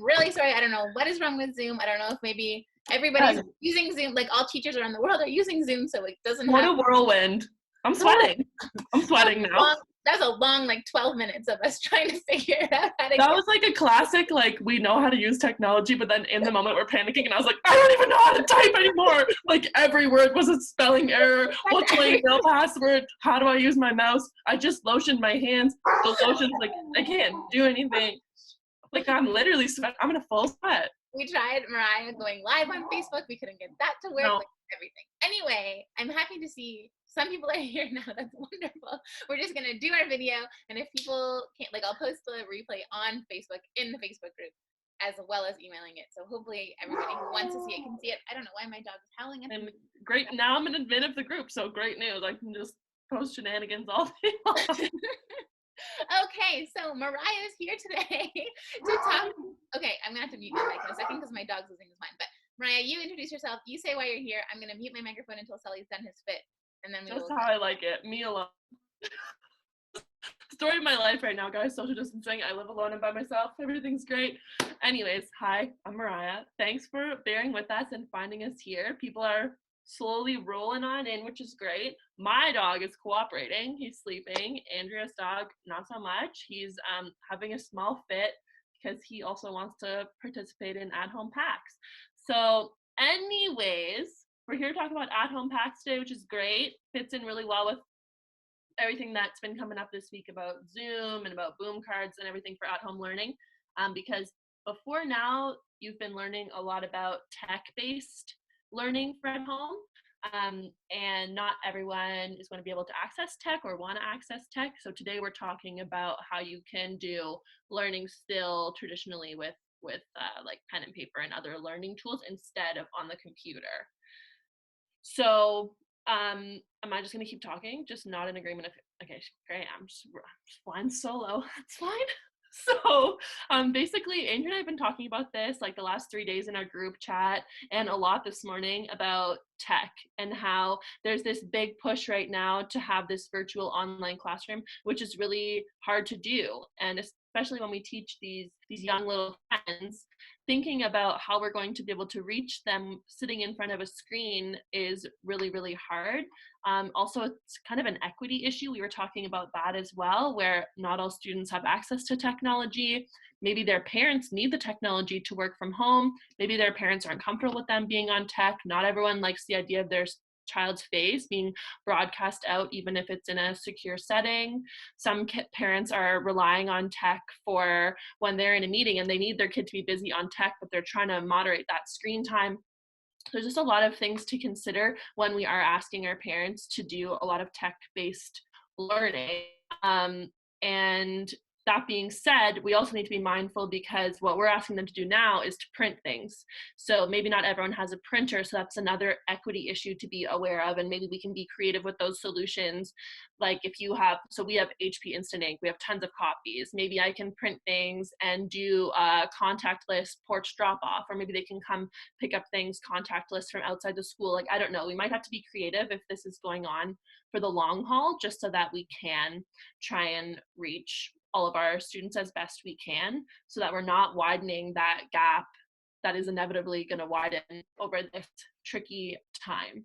really sorry. I don't know what is wrong with Zoom. I don't know if maybe everybody's using Zoom, like all teachers around the world are using Zoom, so it doesn't What have— a whirlwind. I'm sweating. I'm sweating now. That's a long, like 12 minutes of us trying to figure out how to That was like a classic, like, we know how to use technology, but then in the moment we're panicking, and I was like, I don't even know how to type anymore. Like, every word was a spelling error. What's my email password? How do I use my mouse? I just lotioned my hands. The lotion's like, I can't do anything. Like, I'm literally sweating. I'm in a full sweat. We tried Mariah going live on Facebook. We couldn't get that to work. No. Like, everything. Anyway, I'm happy to see some people are here now. That's wonderful. We're just gonna do our video, and if people can't, like, I'll post the replay on Facebook in the Facebook group, as well as emailing it. So hopefully everybody who wants to see it can see it. I don't know why my dog is howling at me. And great, now I'm an admin of the group, so great news. I can just post shenanigans all day long. Okay, so Mariah is here today to talk. Okay, I'm gonna have to mute my mic in a second because my dog's losing his mind. But Mariah, you introduce yourself. You say why you're here. I'm gonna mute my microphone until Sully's done his fit, and then we Just will. how I like it. Me alone. Story of my life right now, guys. Social distancing. I live alone and by myself. Everything's great. Anyways, hi, I'm Mariah. Thanks for bearing with us and finding us here. People are slowly rolling on in, which is great. My dog is cooperating. He's sleeping. Andrea's dog, not so much. He's having a small fit because he also wants to participate in at-home packs. So anyways, we're here to talk about at-home packs today, which is great. Fits in really well with everything that's been coming up this week about Zoom and about boom cards and everything for at-home learning. Because before now, you've been learning a lot about tech-based learning for at home. And not everyone is going to be able to access tech or want to access tech. So today we're talking about how you can do learning still traditionally with like pen and paper and other learning tools instead of on the computer. So am I just going to keep talking? Just not in agreement. Okay, great. I'm just flying solo. It's fine. So basically, Andrew and I have been talking about this like the last 3 days in our group chat and a lot this morning about tech and how there's this big push right now to have this virtual online classroom, which is really hard to do. And especially when we teach these young little friends, thinking about how we're going to be able to reach them sitting in front of a screen is really, really hard. Also, it's kind of an equity issue. We were talking about that as well, where not all students have access to technology. Maybe their parents need the technology to work from home. Maybe their parents aren't comfortable with them being on tech. Not everyone likes the idea of their child's face being broadcast out, even if it's in a secure setting. Some parents are relying on tech for when they're in a meeting and they need their kid to be busy on tech, but they're trying to moderate that screen time. There's just a lot of things to consider when we are asking our parents to do a lot of tech-based learning. And that being said, we also need to be mindful because what we're asking them to do now is to print things. So maybe not everyone has a printer, so that's another equity issue to be aware of, and maybe we can be creative with those solutions. Like if you have, so we have HP Instant Ink, we have tons of copies. Maybe I can print things and do a contactless porch drop-off, or maybe they can come pick up things contactless from outside the school. Like, I don't know, we might have to be creative if this is going on for the long haul, just so that we can try and reach all of our students as best we can, so that we're not widening that gap that is inevitably going to widen over this tricky time.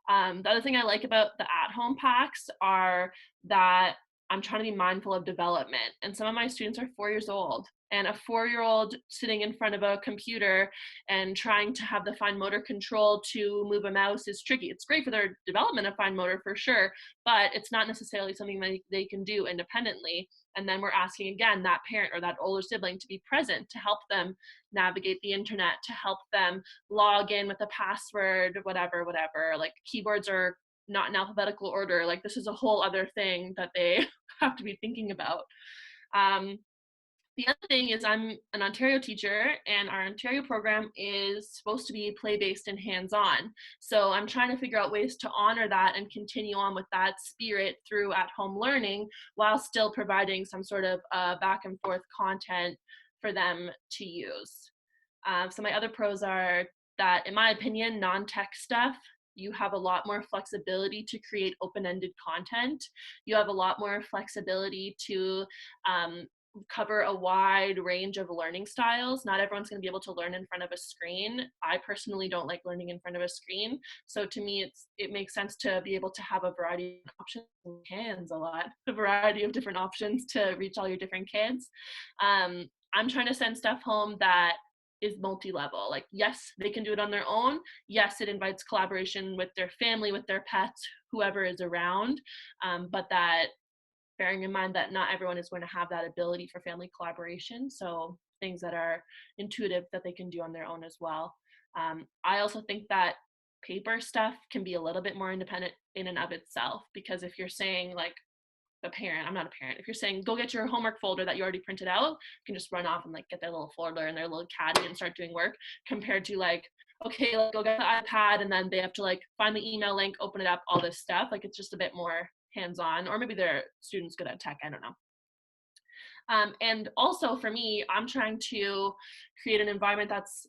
The other thing I like about the at-home packs are that I'm trying to be mindful of development. And some of my students are 4 years old, and a 4-year-old sitting in front of a computer and trying to have the fine motor control to move a mouse is tricky. It's great for their development of fine motor for sure, but it's not necessarily something that they can do independently. And then we're asking again that parent or that older sibling to be present to help them navigate the internet, to help them log in with a password, whatever. Like keyboards are not in alphabetical order. Like this is a whole other thing that they have to be thinking about. The other thing is I'm an Ontario teacher, and our Ontario program is supposed to be play-based and hands-on. So I'm trying to figure out ways to honor that and continue on with that spirit through at-home learning while still providing some sort of back and forth content for them to use. So my other pros are that, in my opinion, non-tech stuff, you have a lot more flexibility to create open-ended content. You have a lot more flexibility to cover a wide range of learning styles. Not everyone's going to be able to learn in front of a screen. I personally don't like learning in front of a screen. So to me, it makes sense to be able to have a variety of options, hands a lot, a variety of different options to reach all your different kids. I'm trying to send stuff home that is multi-level. Like, yes, they can do it on their own. Yes, it invites collaboration with their family, with their pets, whoever is around, but that bearing in mind that not everyone is going to have that ability for family collaboration. So things that are intuitive that they can do on their own as well. I also think that paper stuff can be a little bit more independent in and of itself, because if you're saying like a parent, I'm not a parent, if you're saying go get your homework folder that you already printed out, you can just run off and like get their little folder and their little caddy and start doing work, compared to like, okay, like go get the iPad and then they have to like find the email link, open it up, all this stuff. Like it's just a bit more hands-on, or maybe their students good at tech, I don't know. And also for me, I'm trying to create an environment that's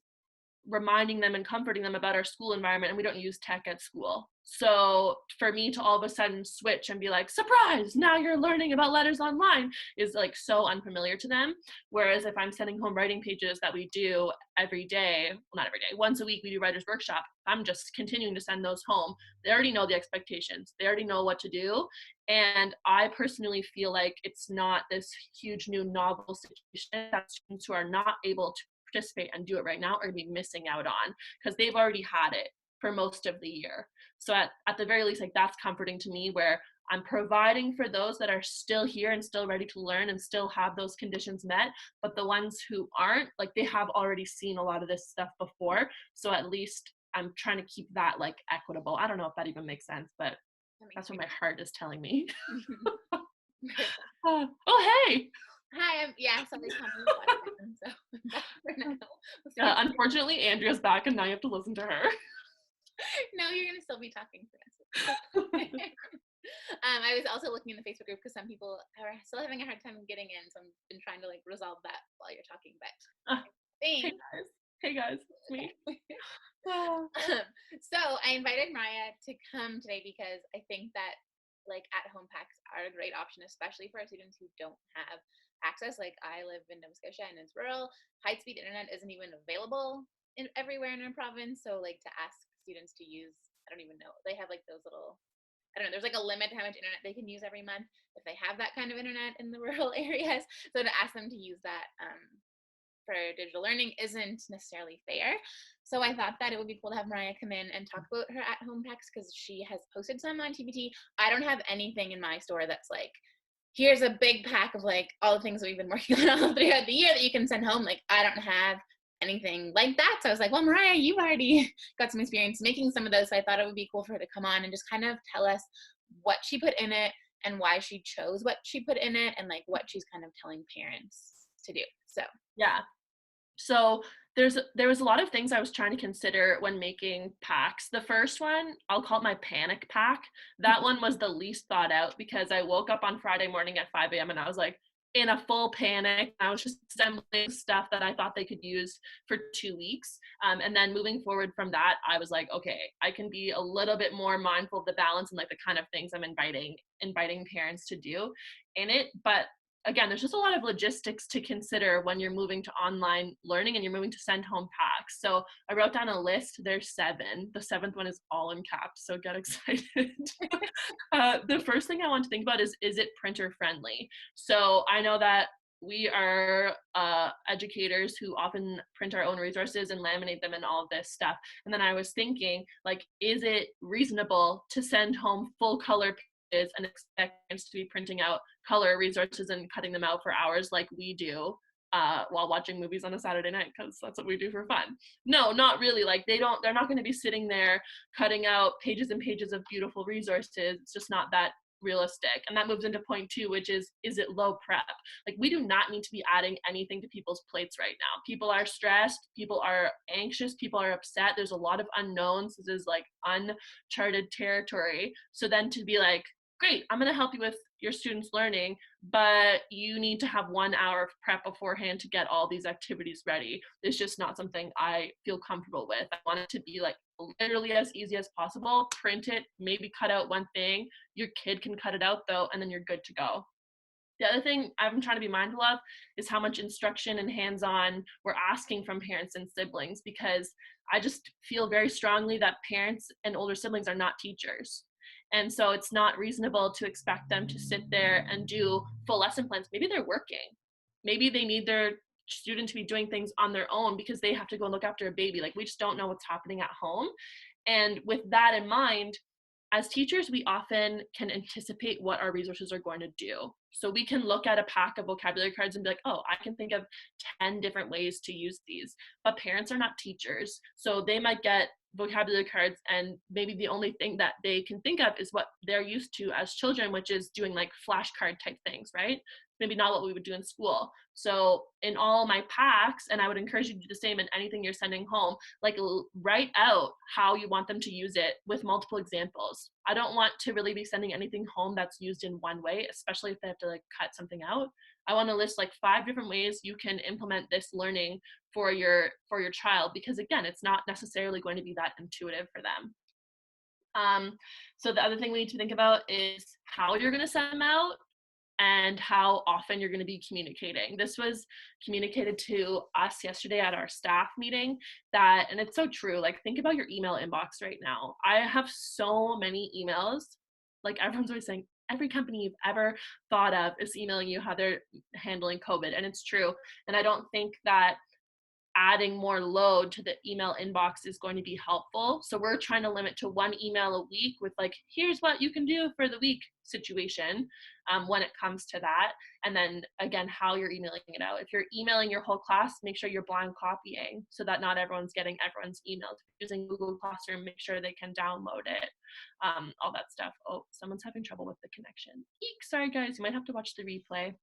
reminding them and comforting them about our school environment, and we don't use tech at school. So for me to all of a sudden switch and be like, surprise, now you're learning about letters online, is like so unfamiliar to them. Whereas if I'm sending home writing pages that we do every day, well, not every day, once a week we do writer's workshop, I'm just continuing to send those home. They already know the expectations, they already know what to do. And I personally feel like it's not this huge new novel situation that students who are not able to participate and do it right now are going to be missing out on, because they've already had it for most of the year. So at the very least, like that's comforting to me, where I'm providing for those that are still here and still ready to learn and still have those conditions met, but the ones who aren't, like they have already seen a lot of this stuff before. So at least I'm trying to keep that like equitable. I don't know if that even makes sense, but that's what my heart is telling me. Oh, hey. Hi, somebody's coming to watch so I'm back for now. Unfortunately, Andrea's back and now you have to listen to her. No, you're gonna still be talking for us. I was also looking in the Facebook group because some people are still having a hard time getting in, so I've been trying to like resolve that while you're talking. But hey guys, it's me. So I invited Mariah to come today because I think that like at-home packs are a great option, especially for our students who don't have access. Like I live in Nova Scotia and it's rural. High-speed internet isn't even available everywhere in our province. So like to ask students to use, I don't even know, they have like those little, I don't know, there's like a limit to how much internet they can use every month if they have that kind of internet in the rural areas. So to ask them to use that for digital learning isn't necessarily fair. So I thought that it would be cool to have Mariah come in and talk about her at-home packs, because she has posted some on TBT. I don't have anything in my store that's like, here's a big pack of like all the things that we've been working on all throughout the year that you can send home. Like I don't have anything like that. So I was like, well, Mariah, you've already got some experience making some of those. So I thought it would be cool for her to come on and just kind of tell us what she put in it and why she chose what she put in it, and like what she's kind of telling parents to do. So yeah. So there was a lot of things I was trying to consider when making packs. The first one, I'll call it my panic pack. That one was the least thought out, because I woke up on Friday morning at 5 a.m. and I was like in a full panic. I was just assembling stuff that I thought they could use for 2 weeks. And then moving forward from that, I was like, okay, I can be a little bit more mindful of the balance and like the kind of things I'm inviting parents to do in it. But again, there's just a lot of logistics to consider when you're moving to online learning and you're moving to send home packs. So I wrote down a list. There's 7. The 7th one is all in caps, so get excited. The first thing I want to think about is it printer friendly? So I know that we are educators who often print our own resources and laminate them and all of this stuff. And then I was thinking, like, is it reasonable to send home full color pages and expect parents to be printing out color resources and cutting them out for hours like we do while watching movies on a Saturday night, because that's what we do for fun? No, not really. Like they're not going to be sitting there cutting out pages and pages of beautiful resources. It's just not that realistic. And that moves into point 2, which is it low prep? Like we do not need to be adding anything to people's plates right now. People are stressed, people are anxious, people are upset. There's a lot of unknowns. This is like uncharted territory. So then to be like, great, I'm going to help you with your students' learning, but you need to have 1 hour of prep beforehand to get all these activities ready. It's just not something I feel comfortable with. I want it to be like literally as easy as possible. Print it, maybe cut out one thing. Your kid can cut it out though, and then you're good to go. The other thing I'm trying to be mindful of is how much instruction and hands-on we're asking from parents and siblings, because I just feel very strongly that parents and older siblings are not teachers. And so it's not reasonable to expect them to sit there and do full lesson plans. Maybe they're working. Maybe they need their student to be doing things on their own because they have to go and look after a baby. Like, we just don't know what's happening at home. And with that in mind, as teachers, we often can anticipate what our resources are going to do. So we can look at a pack of vocabulary cards and be like, oh, I can think of 10 different ways to use these. But parents are not teachers. So they might get vocabulary cards, and maybe the only thing that they can think of is what they're used to as children, which is doing like flashcard type things, right? Maybe not what we would do in school. So in all my packs, and I would encourage you to do the same in anything you're sending home, like write out how you want them to use it with multiple examples. I don't want to really be sending anything home that's used in one way, especially if they have to like cut something out. I want to list like 5 different ways you can implement this learning for your child, because again, it's not necessarily going to be that intuitive for them. So the other thing we need to think about is how you're going to send them out and how often you're going to be communicating. This was communicated to us yesterday at our staff meeting, that, and it's so true, like think about your email inbox right now. I have so many emails, like everyone's always saying, every company you've ever thought of is emailing you how they're handling COVID, and it's true. And I don't think that adding more load to the email inbox is going to be helpful. So we're trying to limit to 1 email a week with like, here's what you can do for the week situation when it comes to that. And then again, how you're emailing it out. If you're emailing your whole class, make sure you're blind copying so that not everyone's getting everyone's emails. Using Google Classroom, make sure they can download it, all that stuff. Oh, someone's having trouble with the connection. Eek, sorry guys, you might have to watch the replay.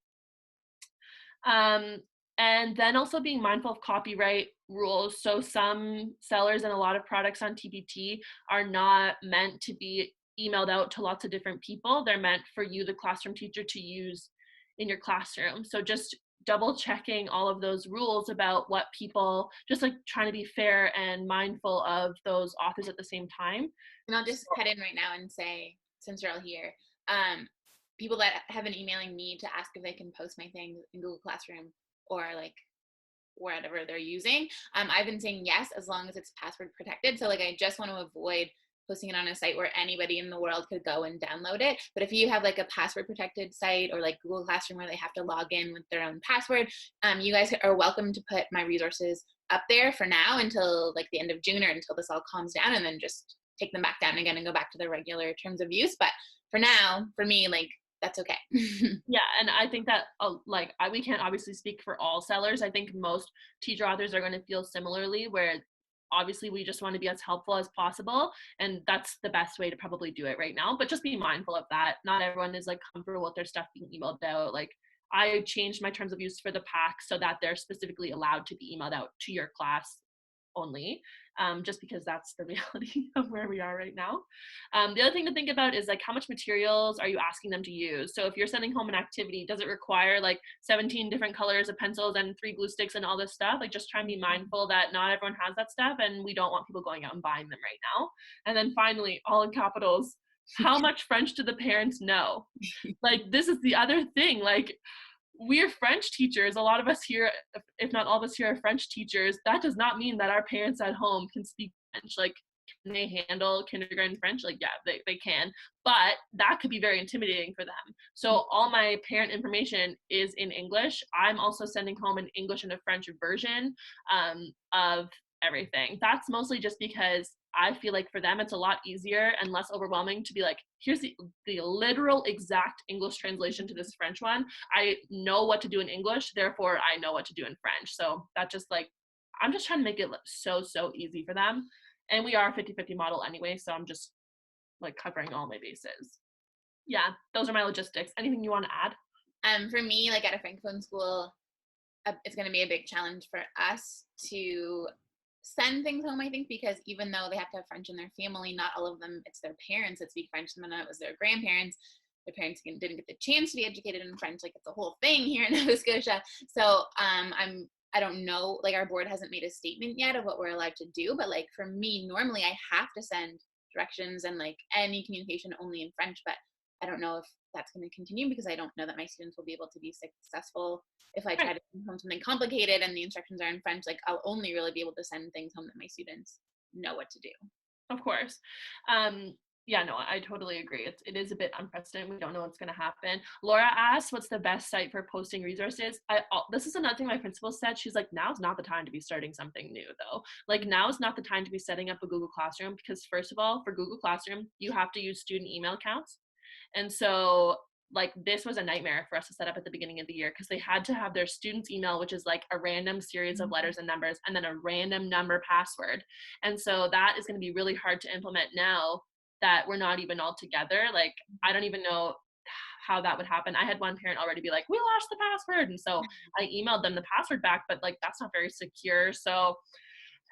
And then also being mindful of copyright rules. So some sellers and a lot of products on TPT are not meant to be emailed out to lots of different people. They're meant for you, the classroom teacher, to use in your classroom. So just double checking all of those rules about what people, just like trying to be fair and mindful of those authors at the same time. And I'll just cut in right now and say, since you're all here, people that have been emailing me to ask if they can post my things in Google Classroom or like whatever they're using, I've been saying yes, as long as it's password protected. So like, I just want to avoid posting it on a site where anybody in the world could go and download it. But if you have like a password protected site or like Google Classroom where they have to log in with their own password, you guys are welcome to put my resources up there for now until like the end of June or until this all calms down, and then just take them back down again and go back to their regular terms of use. But for now, for me, like, that's okay. Yeah, and I think that we can't obviously speak for all sellers. I think most teacher authors are going to feel similarly, where obviously we just want to be as helpful as possible, and that's the best way to probably do it right now. But just be mindful of that. Not everyone is like comfortable with their stuff being emailed out. Like, I changed my terms of use for the pack so that they're specifically allowed to be emailed out to your class only, just because that's the reality of where we are right now. The other thing to think about is like, how much materials are you asking them to use? So if you're sending home an activity, does it require like 17 different colors of pencils and 3 glue sticks and all this stuff? Like, just try and be mindful that not everyone has that stuff, and we don't want people going out and buying them right now. And then finally, all in capitals, how much French do the parents know? Like, this is the other thing. Like, we're French teachers. A lot of us here, if not all of us here, are French teachers. That does not mean that our parents at home can speak French. Like, can they handle kindergarten French? Like, yeah, they can. But that could be very intimidating for them. So all my parent information is in English. I'm also sending home an English and a French version of everything. That's mostly just because I feel like for them it's a lot easier and less overwhelming to be like, here's the literal exact English translation to this French one. I know what to do in English, therefore I know what to do in French. So that just like, I'm just trying to make it so easy for them. And we are a 50-50 model anyway, so I'm just like covering all my bases. Yeah, those are my logistics. Anything you want to add? For me, like at a Francophone school, it's going to be a big challenge for us to send things home, I think, because even though they have to have French in their family, not all of them, it's their parents that speak French. Some of it was their grandparents. Their parents didn't get the chance to be educated in French. Like, it's a whole thing here in Nova Scotia. So I don't know, like, our board hasn't made a statement yet of what we're allowed to do, but like for me, normally I have to send directions and like any communication only in French, but I don't know if that's going to continue, because I don't know that my students will be able to be successful if I try Right. to send home something complicated and the instructions are in French. Like, I'll only really be able to send things home that my students know what to do. Of course. Yeah, no, I totally agree. It is a bit unprecedented. We don't know what's going to happen. Laura asked, what's the best site for posting resources? This is another thing my principal said. She's like, now's not the time to be starting something new, though. Like, now is not the time to be setting up a Google Classroom, because first of all, for Google Classroom, you have to use student email accounts. And so like this was a nightmare for us to set up at the beginning of the year, because they had to have their students' email, which is like a random series of letters and numbers, and then a random number password. And so that is going to be really hard to implement now that we're not even all together. Like, I don't even know how that would happen. I had one parent already be like, we lost the password. And so I emailed them the password back, but like, that's not very secure. So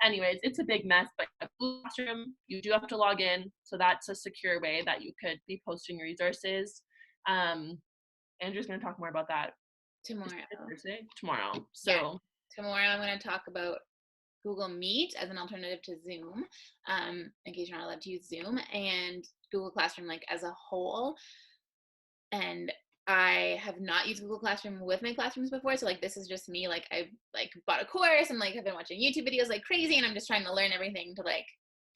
anyways, it's a big mess, but Google Classroom, you do have to log in. So that's a secure way that you could be posting resources. Andrew's going to talk more about that tomorrow. So yeah, tomorrow I'm going to talk about Google Meet as an alternative to Zoom, in case you're not allowed to use Zoom, and Google Classroom like as a whole. And I have not used Google Classroom with my classrooms before, so like this is just me. Like, I've like bought a course and like have been watching YouTube videos like crazy, and I'm just trying to learn everything to like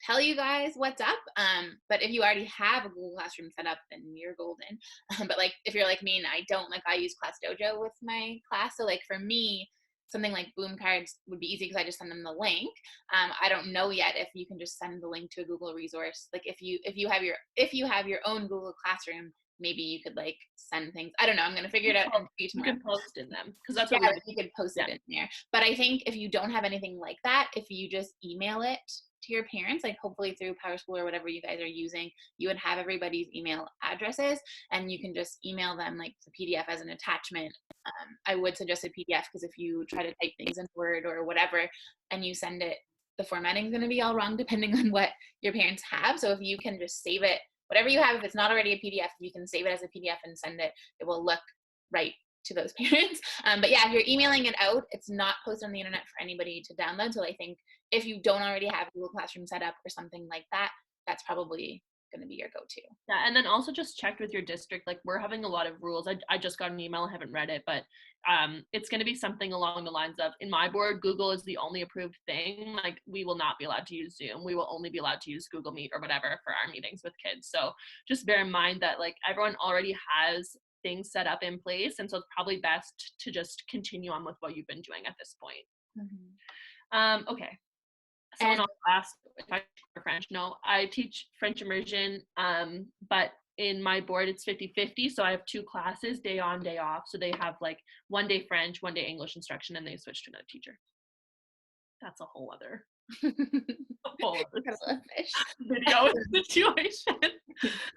tell you guys what's up. But if you already have a Google Classroom set up, then you're golden. But like if you're like me and I don't, like I use Class Dojo with my class, so like for me, something like Boom Cards would be easy because I just send them the link. I don't know yet if you can just send the link to a Google resource. Like if you have your own Google Classroom, maybe you could like send things. I don't know. I'm gonna figure it out and see you tomorrow. can post in them, because that's Yeah, what you could post it in there. But I think if you don't have anything like that, if you just email it to your parents, like hopefully through PowerSchool or whatever you guys are using, you would have everybody's email addresses, and you can just email them like the PDF as an attachment. I would suggest a PDF, because if you try to type things in Word or whatever and you send it, the formatting is going to be all wrong depending on what your parents have. So if you can just save it, whatever you have, if it's not already a PDF, if you can save it as a PDF and send it, it will look right to those parents. But yeah, if you're emailing it out, it's not posted on the internet for anybody to download. So I think if you don't already have Google Classroom set up or something like that, that's probably going to be your go-to. Yeah, and then also just check with your district. Like, we're having a lot of rules. I just got an email, I haven't read it, but it's going to be something along the lines of, in my board, Google is the only approved thing. Like, we will not be allowed to use Zoom. We will only be allowed to use Google Meet or whatever for our meetings with kids. So just bear in mind that like everyone already has things set up in place, and so it's probably best to just continue on with what you've been doing at this point. Okay. Someone else asked if I teach French. No, I teach French immersion, but in my board it's 50-50. So I have two classes, day on, day off. So they have like one day French, one day English instruction, and they switch to another teacher. That's a whole other video situation.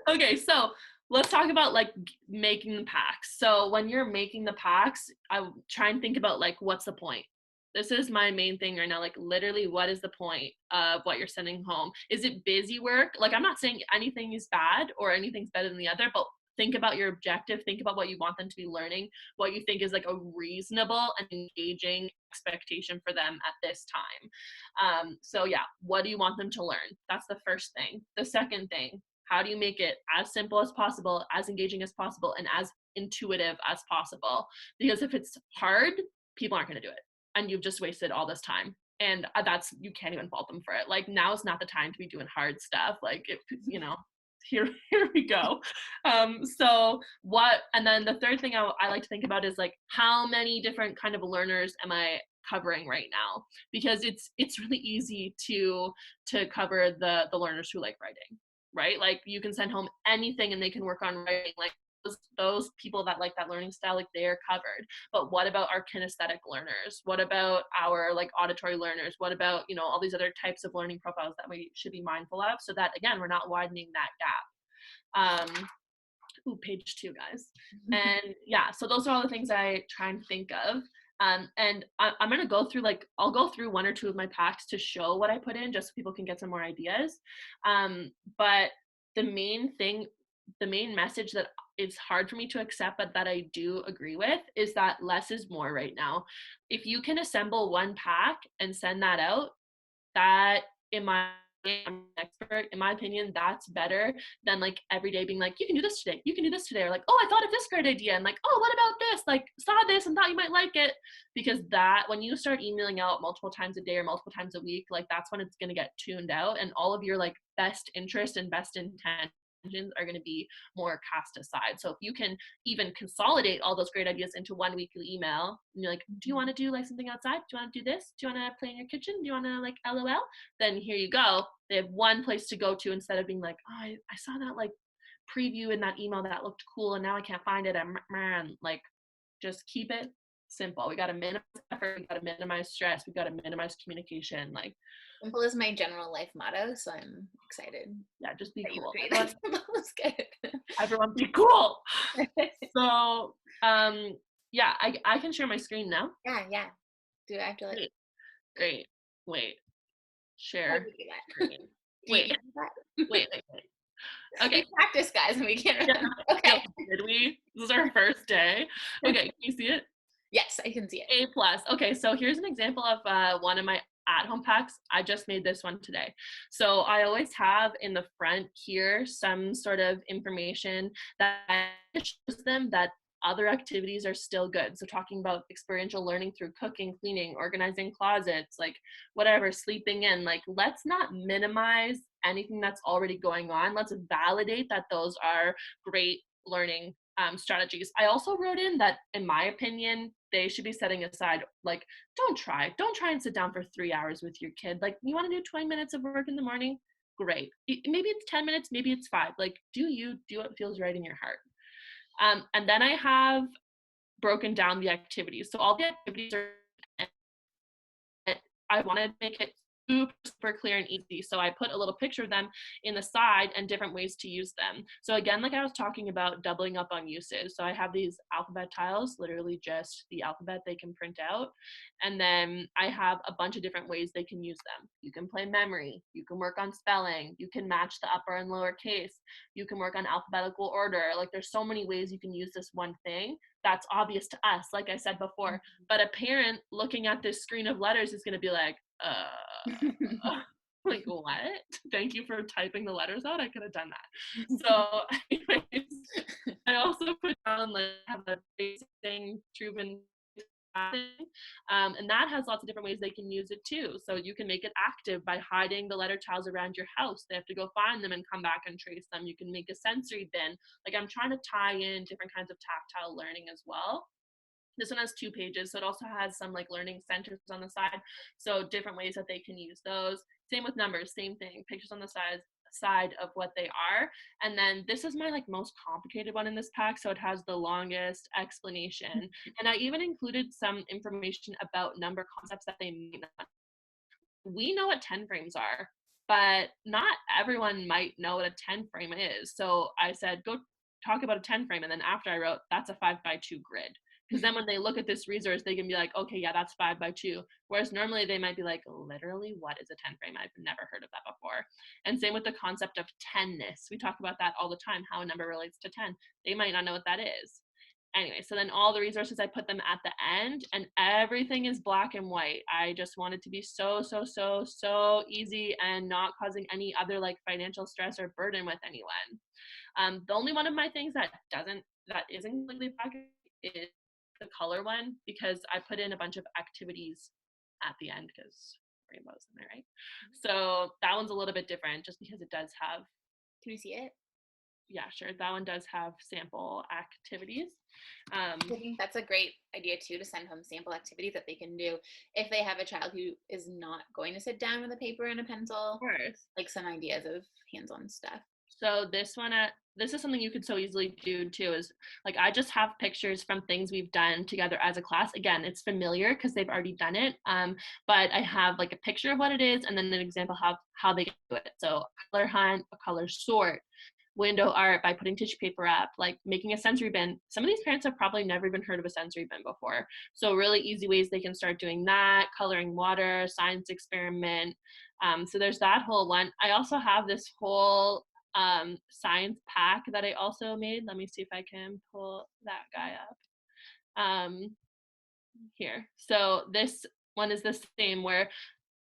Okay, so let's talk about like making the packs. So when you're making the packs, I try and think about like, what's the point? This is my main thing right now. Like, literally, what is the point of what you're sending home? Is it busy work? Like, I'm not saying anything is bad or anything's better than the other, but think about your objective. Think about what you want them to be learning, what you think is like a reasonable and engaging expectation for them at this time. So yeah, what do you want them to learn? That's the first thing. The second thing, how do you make it as simple as possible, as engaging as possible, and as intuitive as possible? Because if it's hard, people aren't going to do it, and you've just wasted all this time. And that's, you can't even fault them for it. Like, now is not the time to be doing hard stuff. Like, here we go. So what, and then the third thing I like to think about is like, how many different kind of learners am I covering right now? Because it's really easy to cover the learners who like writing, right? Like, you can send home anything and they can work on writing. Like, those people that like that learning style, like, they're covered. But what about our kinesthetic learners? What about our like auditory learners? What about, all these other types of learning profiles that we should be mindful of, so that again, we're not widening that gap. Page 2, guys. And yeah, so those are all the things I try and think of. And I'm going to go through, like, I'll go through one or two of my packs to show what I put in, just so people can get some more ideas. But the main message that is hard for me to accept, but that I do agree with, is that less is more right now. If you can assemble one pack and send that out, that, in my I'm an expert. In my opinion, that's better than like every day being like, you can do this today, you can do this today, or like, oh, I thought of this great idea, and like, oh, what about this? Like, saw this and thought you might like it. Because that, when you start emailing out multiple times a day or multiple times a week, like that's when it's gonna get tuned out, and all of your like best interest and best intent are going to be more cast aside. So if you can even consolidate all those great ideas into one weekly email, and you're like, do you want to do like something outside? Do you want to do this? Do you want to play in your kitchen? Do you want to like LOL? Then here you go. They have one place to go to instead of being like, oh, I saw that like preview in that email that looked cool and now I can't find it. I'm like, just keep it simple. We got to minimize effort. We got to minimize stress. We got to minimize communication. Like, simple is my general life motto, so I'm excited. Yeah, just be cool. Simple is good. Everyone be cool. So, yeah, I can share my screen now. Yeah. Do I have to like? Great. Wait. Share. Wait. Okay. We practice, guys, and we can't remember. Okay. Did we? This is our first day. Okay, can you see it? Yes, I can see it. A+. Okay, so here's an example of one of my at-home packs. I just made this one today. So I always have in the front here some sort of information that shows them that other activities are still good. So talking about experiential learning through cooking, cleaning, organizing closets, like whatever, sleeping in, like let's not minimize anything that's already going on. Let's validate that those are great learning strategies. I also wrote in that, in my opinion, they should be setting aside, like, don't try and sit down for 3 hours with your kid. Like, you want to do 20 minutes of work in the morning? Great. Maybe it's 10 minutes, maybe it's 5. Like, do what feels right in your heart. And then I have broken down the activities. So all the activities are, I wanted to make it super clear and easy. So I put a little picture of them in the side and different ways to use them. So again, like I was talking about, doubling up on usage. So I have these alphabet tiles, literally just the alphabet they can print out. And then I have a bunch of different ways they can use them. You can play memory, you can work on spelling, you can match the upper and lower case, you can work on alphabetical order. Like there's so many ways you can use this one thing that's obvious to us, like I said before. But a parent looking at this screen of letters is going to be like, like what? Thank you for typing the letters out. I could have done that. So anyways, I also put down like have a basic thing, proven and that has lots of different ways they can use it too. So you can make it active by hiding the letter tiles around your house. They have to go find them and come back and trace them. You can make a sensory bin. Like I'm trying to tie in different kinds of tactile learning as well. This one has 2 pages, so it also has some like learning centers on the side. So different ways that they can use those. Same with numbers, same thing. Pictures on the side of what they are. And then this is my like most complicated one in this pack, so it has the longest explanation. And I even included some information about number concepts that they may not. We know what 10 frames are, but not everyone might know what a 10 frame is. So I said, go talk about a 10 frame. And then after I wrote, that's a 5x2 grid. Because then when they look at this resource, they can be like, okay, yeah, that's 5x2. Whereas normally they might be like, literally, what is a 10 frame? I've never heard of that before. And same with the concept of 10ness. We talk about that all the time, how a number relates to 10. They might not know what that is. Anyway, so then all the resources, I put them at the end, and everything is black and white. I just want it to be so easy and not causing any other like financial stress or burden with anyone. The only one of my things that isn't completely black is the color one, because I put in a bunch of activities at the end because rainbows in there, right? So that one's a little bit different just because it does have. Can you see it? Yeah, sure. That one does have sample activities. I think that's a great idea too, to send home sample activities that they can do if they have a child who is not going to sit down with a paper and a pencil. Of course. Like some ideas of hands-on stuff. So this one, this is something you could so easily do too, is like I just have pictures from things we've done together as a class. Again, it's familiar because they've already done it, but I have like a picture of what it is and then an example of how they do it. So color hunt, a color sort, window art by putting tissue paper up, like making a sensory bin. Some of these parents have probably never even heard of a sensory bin before. So really easy ways they can start doing that, coloring water, science experiment. So there's that whole one. I also have this whole science pack that I also made. Let me see if I can pull that guy up here. So this one is the same, where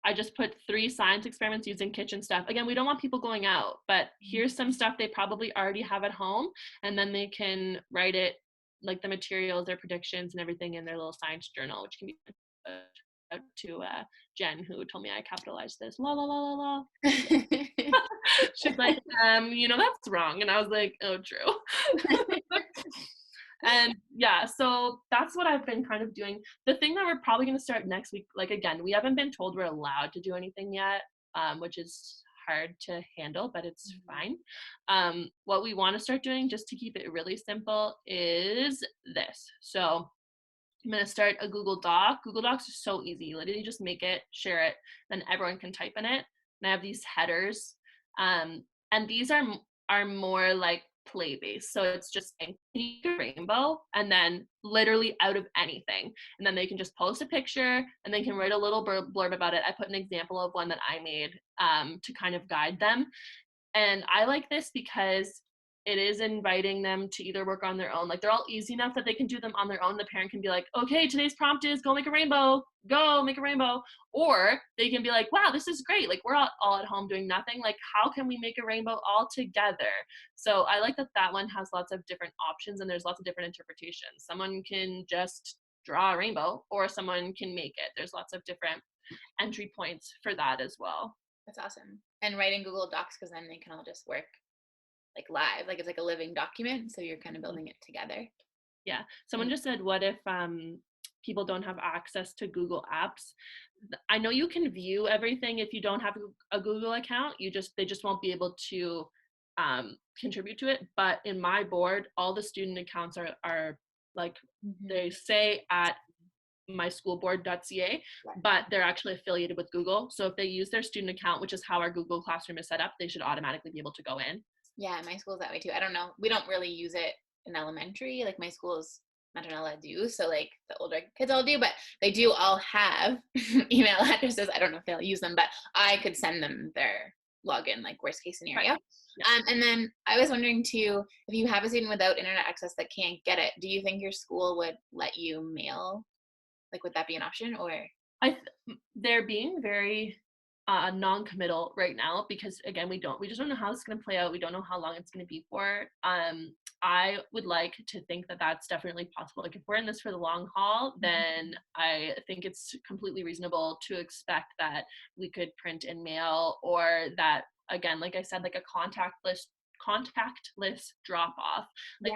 I just put 3 science experiments using kitchen stuff. Again, we don't want people going out, but here's some stuff they probably already have at home, and then they can write it, like the materials, their predictions, and everything in their little science journal, which can be out to Jen, who told me I capitalized this. La la la la la. She's like, that's wrong. And I was like, oh, true. And yeah, so that's what I've been kind of doing. The thing that we're probably going to start next week, like, again, we haven't been told we're allowed to do anything yet, which is hard to handle, but it's fine. What we want to start doing, just to keep it really simple, is this. So I'm going to start a Google Doc. Google Docs is so easy. You literally just make it, share it, then everyone can type in it. And I have these headers. And these are more like play-based. So it's just saying, can you make a rainbow? And then literally out of anything. And then they can just post a picture and they can write a little blurb about it. I put an example of one that I made to kind of guide them. And I like this because it is inviting them to either work on their own. Like, they're all easy enough that they can do them on their own. The parent can be like, okay, today's prompt is go make a rainbow, go make a rainbow. Or they can be like, wow, this is great. Like, we're all at home doing nothing. Like, how can we make a rainbow all together? So I like that one has lots of different options and there's lots of different interpretations. Someone can just draw a rainbow or someone can make it. There's lots of different entry points for that as well. That's awesome. And write in Google Docs, because then they can all just work like live, like it's like a living document, so you're kind of building it together. Yeah. Someone just said, what if people don't have access to Google Apps? I know you can view everything if you don't have a Google account. They just won't be able to contribute to it. But in my board, all the student accounts are like they say at myschoolboard.ca, but they're actually affiliated with Google. So if they use their student account, which is how our Google Classroom is set up, they should automatically be able to go in. Yeah, my school's that way too. I don't know. We don't really use it in elementary. Like, my school's maternella do, so like the older kids all do, but they do all have email addresses. I don't know if they'll use them, but I could send them their login, like worst case scenario. Right. Yeah. And then I was wondering too, if you have a student without internet access that can't get it, do you think your school would let you mail? Like, would that be an option? Or they're being very non-committal right now because, again, we just don't know how it's going to play out. We don't know how long it's going to be for. I would like to think that that's definitely possible. Like, if we're in this for the long haul, then I think it's completely reasonable to expect that we could print and mail, or that, again, like I said, like a contactless drop off. Like,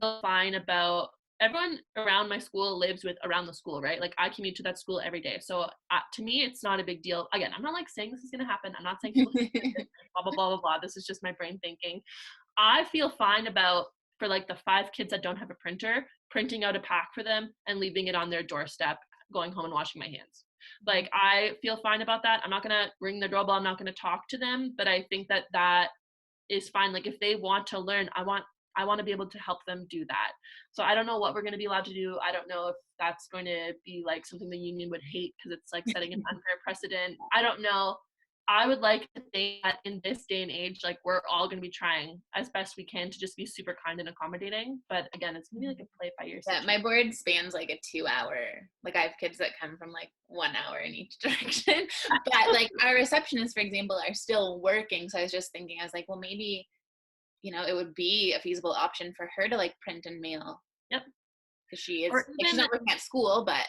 that's fine about everyone around my school lives around the school, right? Like, I commute to that school every day. So to me, it's not a big deal. Again, I'm not like saying this is going to happen. I'm not saying people blah, blah, blah, blah, blah. This is just my brain thinking. I feel fine about, for like the 5 kids that don't have a printer, printing out a pack for them and leaving it on their doorstep, going home and washing my hands. Like, I feel fine about that. I'm not going to ring the doorbell. I'm not going to talk to them, but I think that is fine. Like, if they want to learn, I want to be able to help them do that. So I don't know what we're going to be allowed to do. I don't know if that's going to be like something the union would hate because it's like setting an unfair precedent. I don't know. I would like to think that in this day and age, like, we're all going to be trying as best we can to just be super kind and accommodating. But again, it's going to be like a play by ear situation. Yeah, my board spans like a 2-hour. Like, I have kids that come from like 1 hour in each direction. But like, our receptionists, for example, are still working. So I was just thinking, I was like, well, maybe, it would be a feasible option for her to like print and mail. Yep. Because she is, she's not working at school, but.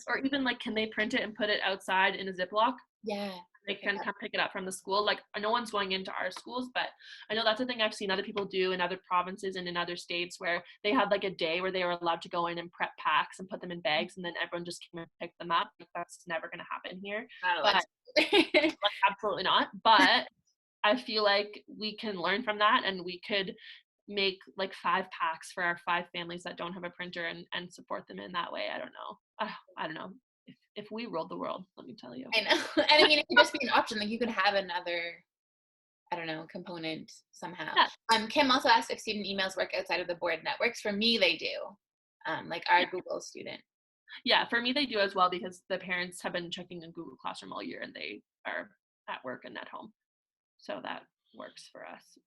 Or even like, can they print it and put it outside in a Ziploc? Yeah. They can come pick it up from the school. Like, no one's going into our schools, but I know that's a thing I've seen other people do in other provinces and in other states, where they had like a day where they were allowed to go in and prep packs and put them in bags, and then everyone just came and picked them up. Like, that's never going to happen here. But like, absolutely not. But I feel like we can learn from that, and we could make like 5 packs for our 5 families that don't have a printer and support them in that way. I don't know. I don't know. If we ruled the world, let me tell you. I know. And I mean, it could just be an option. Like, you could have another, I don't know, component somehow. Yeah. Kim also asked if student emails work outside of the board networks. For me, they do. Like our Google student. Yeah, for me, they do as well, because the parents have been checking in Google Classroom all year and they are at work and at home. So that works for us.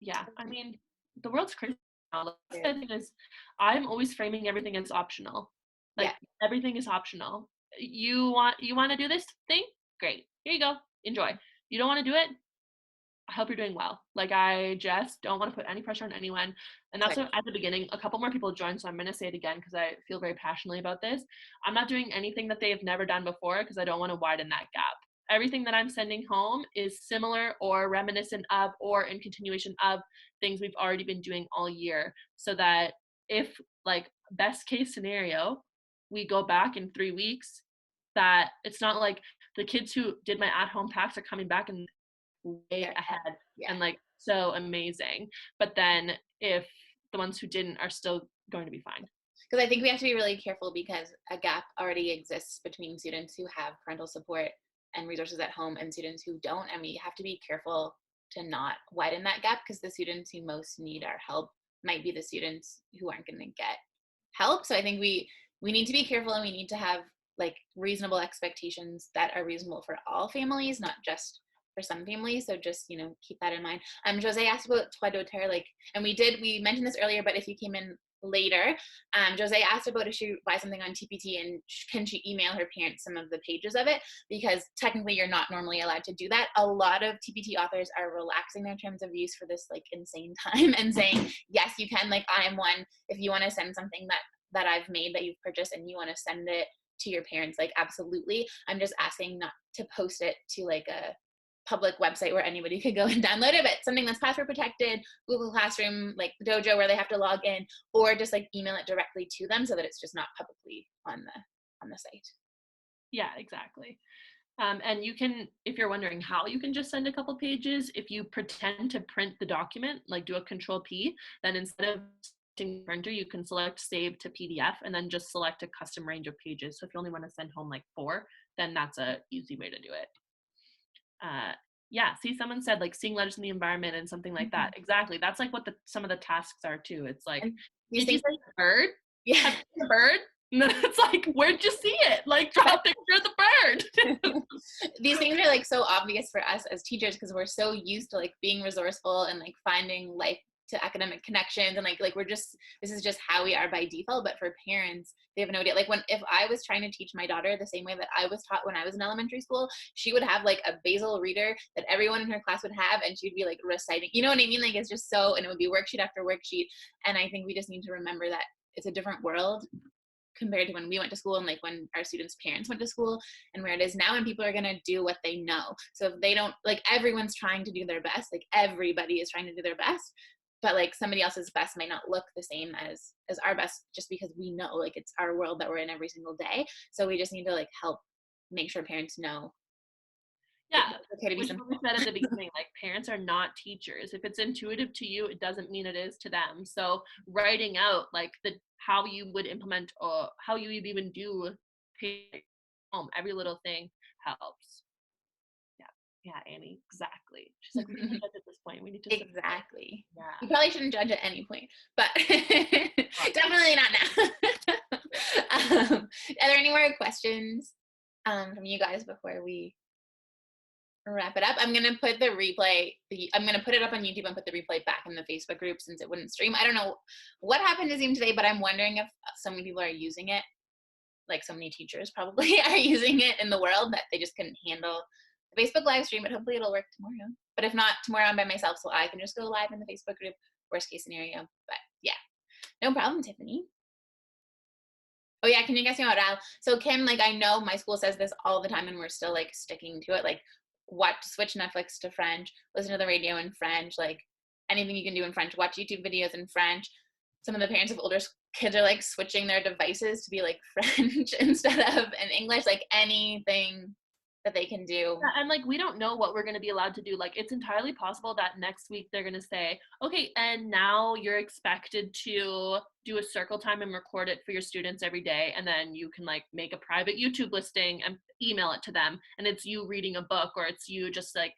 Yeah, I mean, the world's crazy now. The thing is, I'm always framing everything as optional. Like, everything is optional. you want to do this thing? Great. Here you go. Enjoy. You don't want to do it? I hope you're doing well. Like, I just don't want to put any pressure on anyone. And that's what, at the beginning, a couple more people joined, so I'm going to say it again because I feel very passionately about this. I'm not doing anything that they have never done before because I don't want to widen that gap. Everything that I'm sending home is similar or reminiscent of or in continuation of things we've already been doing all year, so that if, like, best case scenario, we go back in 3 weeks, that it's not like the kids who did my at-home packs are coming back and way ahead and like so amazing, but then if the ones who didn't are still going to be fine. Because I think we have to be really careful because a gap already exists between students who have parental support and resources at home and students who don't, and we have to be careful to not widen that gap because the students who most need our help might be the students who aren't going to get help. So I think we need to be careful, and we need to have like reasonable expectations that are reasonable for all families, not just for some families. So just, you know, keep that in mind. Jose asked about Toit d'Auteur, like, and we mentioned this earlier, but if you came in later, Jose asked about if she buys something on TPT and can she email her parents some of the pages of it, because technically you're not normally allowed to do that. A lot of TPT authors are relaxing their terms of use for this like insane time and saying, yes, you can. Like, I am one. If you want to send something that I've made that you've purchased and you want to send it to your parents, like, absolutely. I'm just asking not to post it to like a public website where anybody could go and download it, but something that's password protected, Google Classroom, like Dojo, where they have to log in, or just like email it directly to them so that it's just not publicly on the site. Yeah, exactly. And you can, if you're wondering how you can just send a couple pages, if you pretend to print the document, like do a Control P, then instead of printer, you can select save to PDF and then just select a custom range of pages. So if you only want to send home like 4, then that's a easy way to do it. Yeah, see, someone said like seeing letters in the environment and something like that. Exactly. That's like what some of the tasks are too. It's like, did you see a bird? Yeah. Have you seen a bird? And then it's like, where'd you see it? Like, draw a picture of the bird. These things are like so obvious for us as teachers because we're so used to like being resourceful and like finding life to academic connections, and like we're just, this is just how we are by default. But for parents, they have no idea. Like, if I was trying to teach my daughter the same way that I was taught when I was in elementary school, she would have like a basal reader that everyone in her class would have, and she'd be like reciting, you know what I mean? Like, it's just so, and it would be worksheet after worksheet. And I think we just need to remember that it's a different world compared to when we went to school, and like when our students' parents went to school, and where it is now, and people are going to do what they know. So if they don't, like, everyone's trying to do their best, like everybody is trying to do their best, but like somebody else's best might not look the same as our best, just because we know like it's our world that we're in every single day. So we just need to like help make sure parents know. Yeah, okay, which is what we said at the beginning, like parents are not teachers. If it's intuitive to you, it doesn't mean it is to them. So writing out like how you would implement or how you would even do every little thing helps. Yeah, Annie, exactly. She's like, we can't judge at this point. We need to exactly. Yeah. You probably shouldn't judge at any point, but definitely not now. Are there any more questions from you guys before we wrap it up? I'm gonna put the replay. I'm gonna put it up on YouTube and put the replay back in the Facebook group since it wouldn't stream. I don't know what happened to Zoom today, but I'm wondering if so many people are using it. Like, so many teachers probably are using it in the world that they just couldn't handle the Facebook live stream, but hopefully it'll work tomorrow. But if not, tomorrow I'm by myself, so I can just go live in the Facebook group, worst case scenario. But yeah, no problem, Tiffany. Oh yeah, can you guys hear about Al? So Kim, like, I know my school says this all the time and we're still like sticking to it. Like, switch Netflix to French, listen to the radio in French, like anything you can do in French, watch YouTube videos in French. Some of the parents of older kids are like switching their devices to be like French instead of in English, like anything that they can do. Yeah, and like we don't know what we're going to be allowed to do. Like, it's entirely possible that next week they're going to say, okay, and now you're expected to do a circle time and record it for your students every day, and then you can like make a private YouTube listing and email it to them, and it's you reading a book, or it's you just like,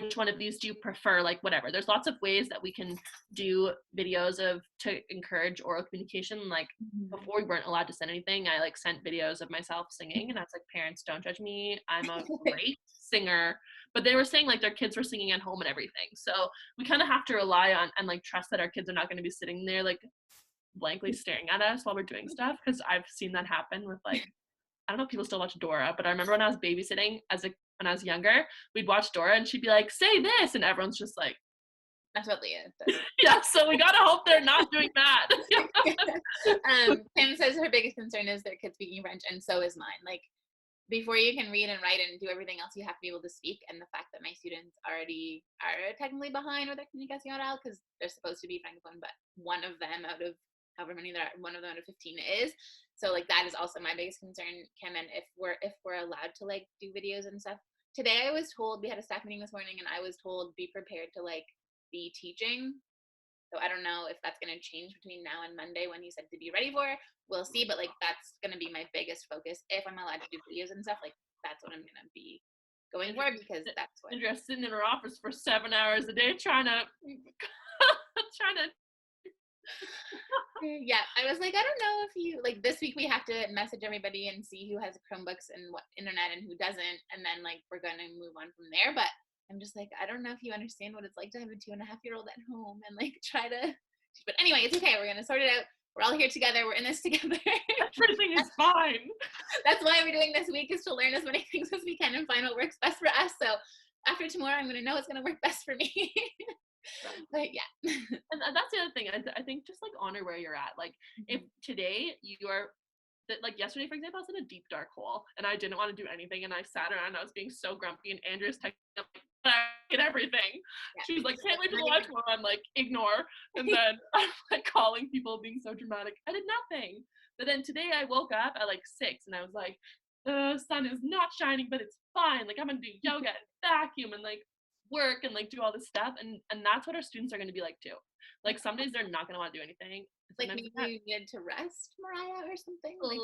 which one of these do you prefer, like whatever. There's lots of ways that we can do videos to encourage oral communication. Like before we weren't allowed to send anything, I like sent videos of myself singing, and I was like, parents, don't judge me, I'm a great singer. But they were saying like their kids were singing at home and everything, so we kind of have to rely on and like trust that our kids are not going to be sitting there like blankly staring at us while we're doing stuff, because I've seen that happen with like I don't know if people still watch Dora, but I remember when I was babysitting when I was younger, we'd watch Dora and she'd be like, say this, and everyone's just like, That's what Leah does. yeah, so we gotta hope they're not doing that. Kim says her biggest concern is their kids speaking French, and so is mine. Like, before you can read and write and do everything else, you have to be able to speak. And the fact that my students already are technically behind with their communication oral because they're supposed to be francophone, but one of them out of however many there are, one of them out of 15 is. So like that is also my biggest concern, Kim. And if we're allowed to like do videos and stuff. Today I was told, we had a staff meeting this morning, and I was told be prepared to like be teaching. So I don't know if that's going to change between now and Monday when you said to be ready for. We'll see. But like that's going to be my biggest focus if I'm allowed to do videos and stuff. Like that's what I'm going to be going for because that's what. Andrea's sitting in her office for 7 hours a day trying to. Yeah, I was like, I don't know if you like this week we have to message everybody and see who has Chromebooks and what internet and who doesn't, and then like we're going to move on from there. But I'm just like, I don't know if you understand what it's like to have a 2.5-year-old at home and like try to. But anyway, it's okay. We're gonna sort it out. We're all here together. We're in this together. Everything is fine. That's why we're doing this week, is to learn as many things as we can and find what works best for us. So after tomorrow, I'm gonna know what's gonna work best for me. But yeah. And that's the other thing. I think just like honor where you're at. Like if today you are. Like yesterday, for example, I was in a deep dark hole and I didn't want to do anything, and I sat around and I was being so grumpy, and Andrea's texting up like, I get everything. Yeah. She was like, can't wait to watch more. I'm like, ignore. And then I'm like calling people, being so dramatic. I did nothing. But then today I woke up at like 6 and I was like, the sun is not shining, but it's fine. Like I'm gonna do yoga and vacuum and like work and like do all this stuff, and that's what our students are going to be like too. Like some days they're not going to want to do anything. Like maybe you need to rest, Mariah, or something. Like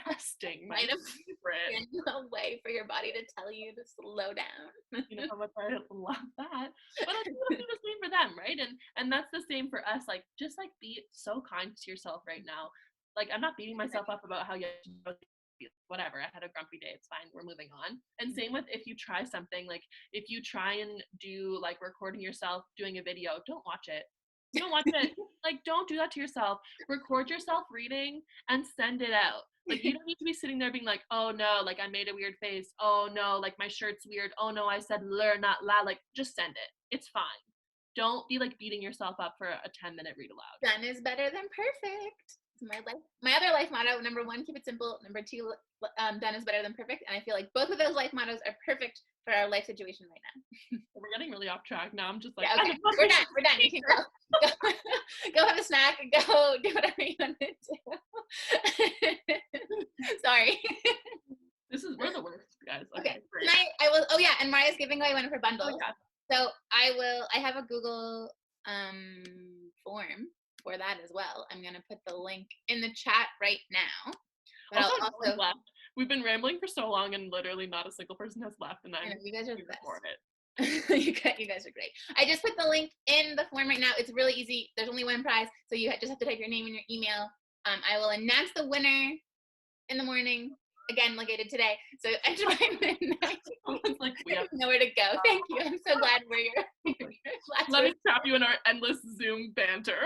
resting might have been a way for your body to tell you to slow down. You know how much I love that. But I think that's the same for them, right? And that's the same for us. Like just like be so kind to yourself right now. Like I'm not beating myself up about how you whatever, I had a grumpy day, it's fine, we're moving on. And same with if you try something, like if you try and do like recording yourself doing a video, don't watch it. Don't watch it. Like don't do that to yourself. Record yourself reading and send it out. Like you don't need to be sitting there being like, oh no, like I made a weird face, oh no, like my shirt's weird, oh no, I said lur, not la. Like just send it. It's fine. Don't be like beating yourself up for a 10-minute read aloud. Done is better than perfect. My other life motto, number 1, keep it simple. Number 2, done is better than perfect. And I feel like both of those life mottos are perfect for our life situation right now. We're getting really off track now. I'm just like, yeah, okay. We're done. You can go. Go have a snack. Go do whatever you want to do. Sorry. We're the worst, guys. Okay. Tonight I will. Oh yeah, and Mariah's giving away one of her bundles. Oh, yeah. So I have a Google form for that as well. I'm gonna put the link in the chat right now. But also left. We've been rambling for so long, and literally not a single person has left. And you guys are the best. you guys are great. I just put the link in the form right now. It's really easy. There's only one prize, so you just have to type your name and your email. I will announce the winner in the morning again, like I did today. So enter by midnight. Like we have nowhere to go. Thank you. I'm so glad we're your Let me trap you in our endless Zoom banter.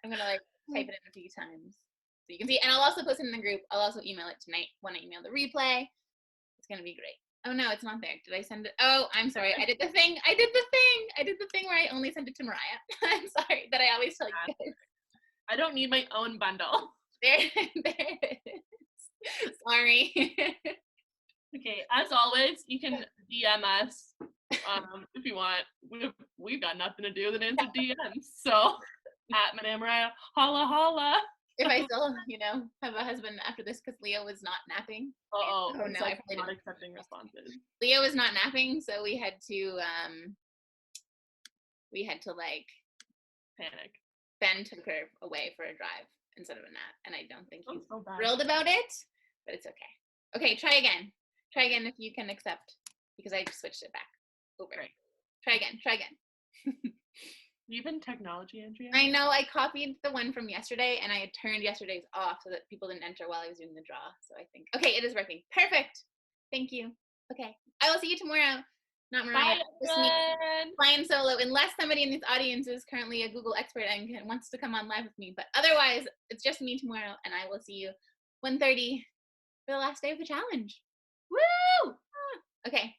I'm gonna like type it in a few times so you can see, and I'll also post it in the group. I'll also email it tonight when I email the replay. It's gonna be great. Oh no, it's not there. Did I send it? Oh, I'm sorry. I did the thing where I only sent it to Mariah. I'm sorry that I always tell you guys. I don't need my own bundle. There it is. Sorry. Okay, as always, you can DM us if you want. We've got nothing to do than answer DMs. So at Madame Mariah, holla holla. If I still, have a husband after this because Leo was not napping. Oh no, I'm not accepting responses. Leo was not napping, so we had to like panic. Ben took her away for a drive instead of a nap, and I don't think he's thrilled about it, but it's okay. Okay, try again. Try again if you can accept, because I switched it back over. Right. Try again. Even technology, Andrea? I know, I copied the one from yesterday, and I had turned yesterday's off so that people didn't enter while I was doing the draw, so I think, okay, it is working. Perfect. Thank you. Okay, I will see you tomorrow. Not Mariah. Flying solo, unless somebody in this audience is currently a Google expert and wants to come on live with me. But otherwise, it's just me tomorrow, and I will see you 1:30 for the last day of the challenge. Woo! Okay.